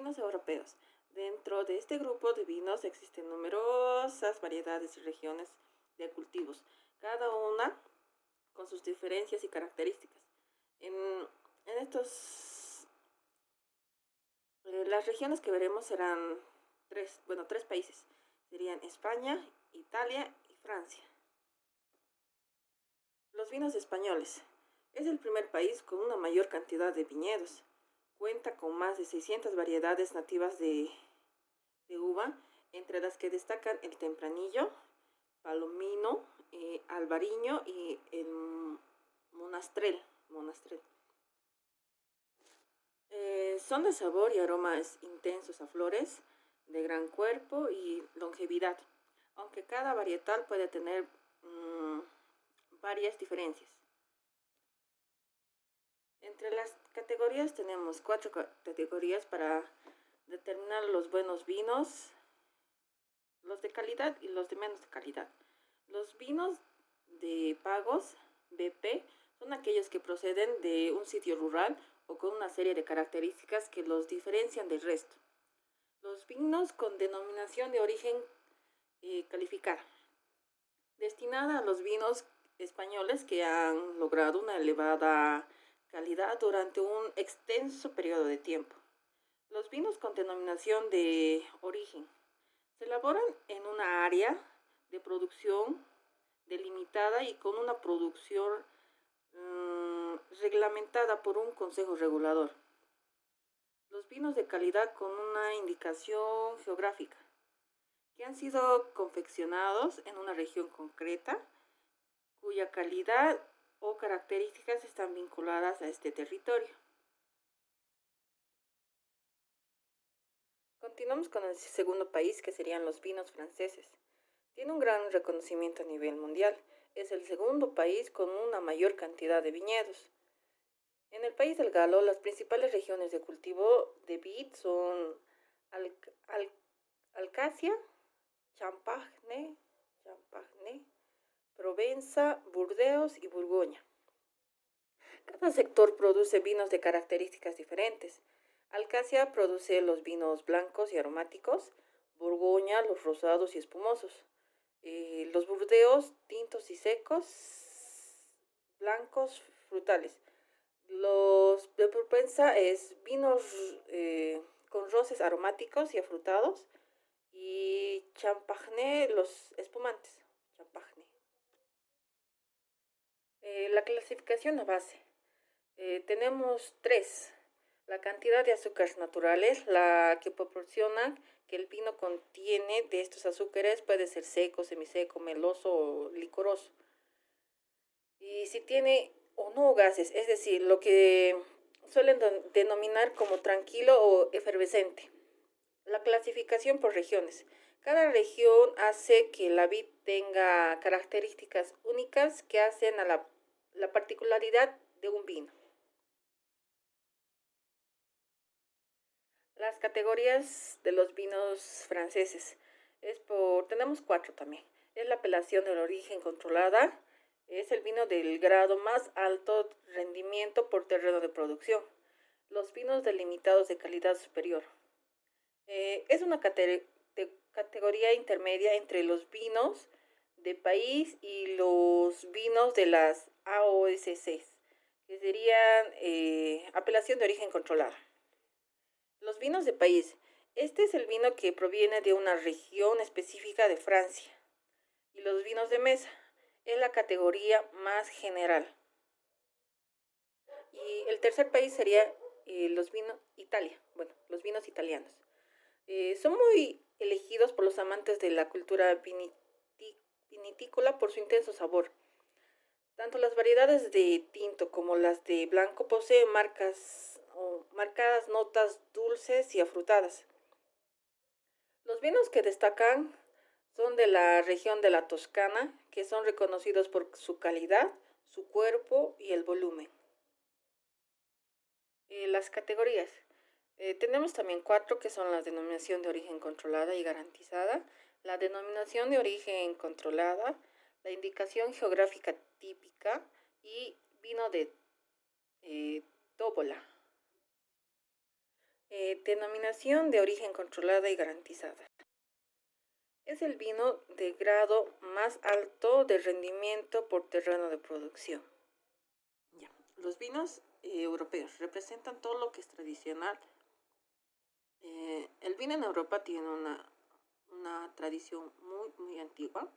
vinos europeos. Dentro de este grupo de vinos existen numerosas variedades y regiones de cultivos, cada una con sus diferencias y características. En estos, las regiones que veremos serán tres países. Serían España, Italia y Francia. Los vinos españoles. Es el primer país con una mayor cantidad de viñedos. Cuenta con más de 600 variedades nativas de uva, entre las que destacan el tempranillo, palomino, albariño y el monastrell. Son de sabor y aromas intensos a flores, de gran cuerpo y longevidad, aunque cada varietal puede tener varias diferencias. Entre las categorías tenemos cuatro categorías para determinar los buenos vinos, los de calidad y los de menos calidad. Los vinos de pagos, BP, son aquellos que proceden de un sitio rural o con una serie de características que los diferencian del resto. Los vinos con denominación de origen calificada, destinada a los vinos españoles que han logrado una elevada calidad durante un extenso periodo de tiempo. Los vinos con denominación de origen se elaboran en una área de producción delimitada y con una producción reglamentada por un consejo regulador. Los vinos de calidad con una indicación geográfica, que han sido confeccionados en una región concreta, cuya calidad o características están vinculadas a este territorio. Continuamos con el segundo país, que serían los vinos franceses. Tiene un gran reconocimiento a nivel mundial. Es el segundo país con una mayor cantidad de viñedos. En el país del Galo, las principales regiones de cultivo de vid son Alsacia, Champagne, Provenza, Burdeos y Borgoña. Cada sector produce vinos de características diferentes. Alsacia produce los vinos blancos y aromáticos, Borgoña los rosados y espumosos, los Burdeos tintos y secos, blancos, frutales. Los de Provenza es vinos con roces aromáticos y afrutados, y Champagne los espumantes. Champagne. La clasificación a base. Tenemos tres. La cantidad de azúcares naturales, la que proporciona que el vino contiene de estos azúcares, puede ser seco, semiseco, meloso o licoroso. Y si tiene o no gases, es decir, lo que suelen denominar como tranquilo o efervescente. La clasificación por regiones. Cada región hace que la vid tenga características únicas que hacen a la particularidad de un vino. Las categorías de los vinos franceses. Tenemos cuatro también. Es la apelación del origen controlada. Es el vino del grado más alto rendimiento por terreno de producción. Los vinos delimitados de calidad superior. Es una categoría intermedia entre los vinos de país y los vinos de las AOSCs, que serían apelación de origen controlada. Los vinos de país. Este es el vino que proviene de una región específica de Francia. Y los vinos de mesa es la categoría más general. Y el tercer país sería los vinos italianos. Son muy elegidos por los amantes de la cultura vinitícola por su intenso sabor. Tanto las variedades de tinto como las de blanco poseen marcadas notas dulces y afrutadas. Los vinos que destacan son de la región de la Toscana, que son reconocidos por su calidad, su cuerpo y el volumen. Las categorías. Tenemos también cuatro, que son la denominación de origen controlada y garantizada, la denominación de origen controlada, la indicación geográfica típica y vino de tóbola. Denominación de origen controlada y garantizada. Es el vino de grado más alto de rendimiento por terreno de producción. Ya. Los vinos europeos representan todo lo que es tradicional. El vino en Europa tiene una tradición muy antigua.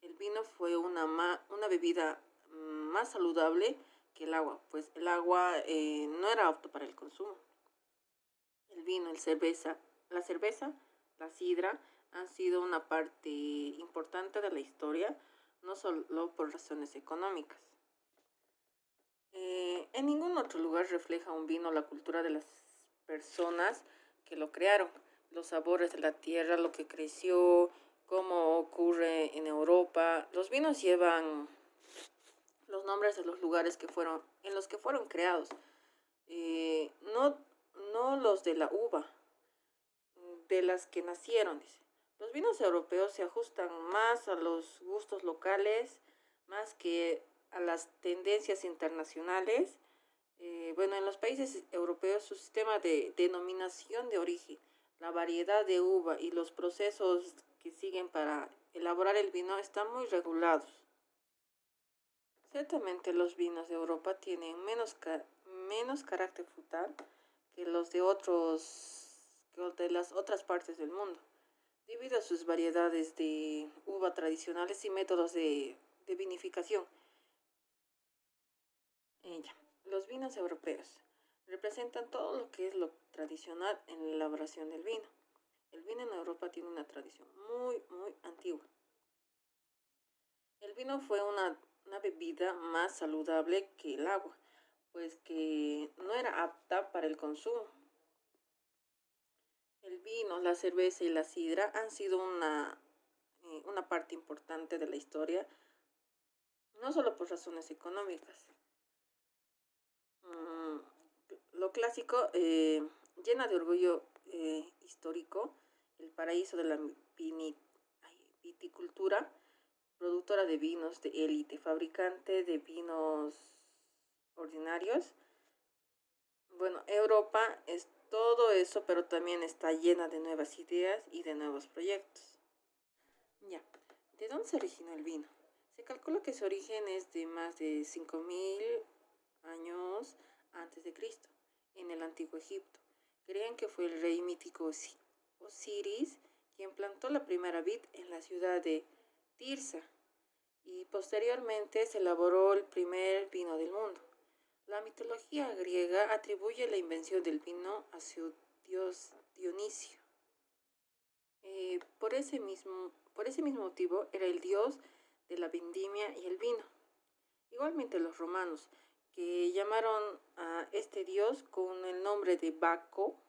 El vino fue una bebida más saludable que el agua, pues el agua no era apto para el consumo. El vino, la cerveza, la sidra han sido una parte importante de la historia, no solo por razones económicas. En ningún otro lugar refleja un vino la cultura de las personas que lo crearon, los sabores de la tierra, lo que creció, como ocurre en Europa. Los vinos llevan los nombres de los lugares en los que fueron creados, no, no los de la uva, de las que nacieron, dice. Los vinos europeos se ajustan más a los gustos locales, más que a las tendencias internacionales. Bueno, en los países europeos su sistema de denominación de origen, la variedad de uva y los procesos que siguen para elaborar el vino están muy regulados. Ciertamente los vinos de Europa tienen menos carácter frutal que los de las otras partes del mundo, debido a sus variedades de uva tradicionales y métodos de vinificación. Ya. Los vinos europeos representan todo lo que es lo tradicional en la elaboración del vino. El vino en Europa tiene una tradición muy antigua. El vino fue una bebida más saludable que el agua, pues que no era apta para el consumo. El vino, la cerveza y la sidra han sido una parte importante de la historia, no solo por razones económicas. Mm, lo clásico llena de orgullo histórico el paraíso de la viticultura, productora de vinos de élite, fabricante de vinos ordinarios. Bueno, Europa es todo eso, pero también está llena de nuevas ideas y de nuevos proyectos. Ya, ¿de dónde se originó el vino? Se calcula que su origen es de más de 5000 años antes de Cristo, en el antiguo Egipto. Creían que fue el rey mítico Osiris quien plantó la primera vid en la ciudad de Tirsa y posteriormente se elaboró el primer vino del mundo. La mitología griega atribuye la invención del vino a su dios Dionisio. Por ese mismo motivo era el dios de la vendimia y el vino. Igualmente los romanos, que llamaron a este dios con el nombre de Baco,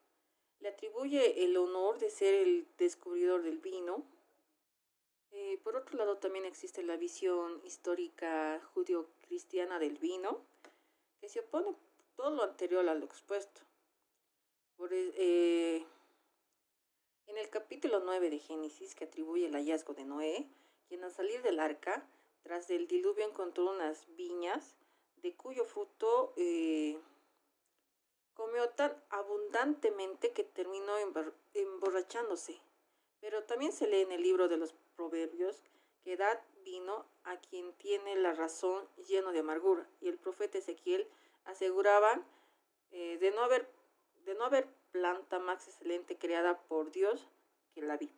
le atribuye el honor de ser el descubridor del vino. Por otro lado, también existe la visión histórica judío-cristiana del vino, que se opone todo lo anterior a lo expuesto. En el capítulo 9 de Génesis, que atribuye el hallazgo de Noé, quien al salir del arca, tras del diluvio encontró unas viñas, de cuyo fruto comió tan abundantemente que terminó emborrachándose. Pero también se lee en el libro de los Proverbios que dad vino a quien tiene la razón lleno de amargura. Y el profeta Ezequiel aseguraba de no haber planta más excelente creada por Dios que la vid.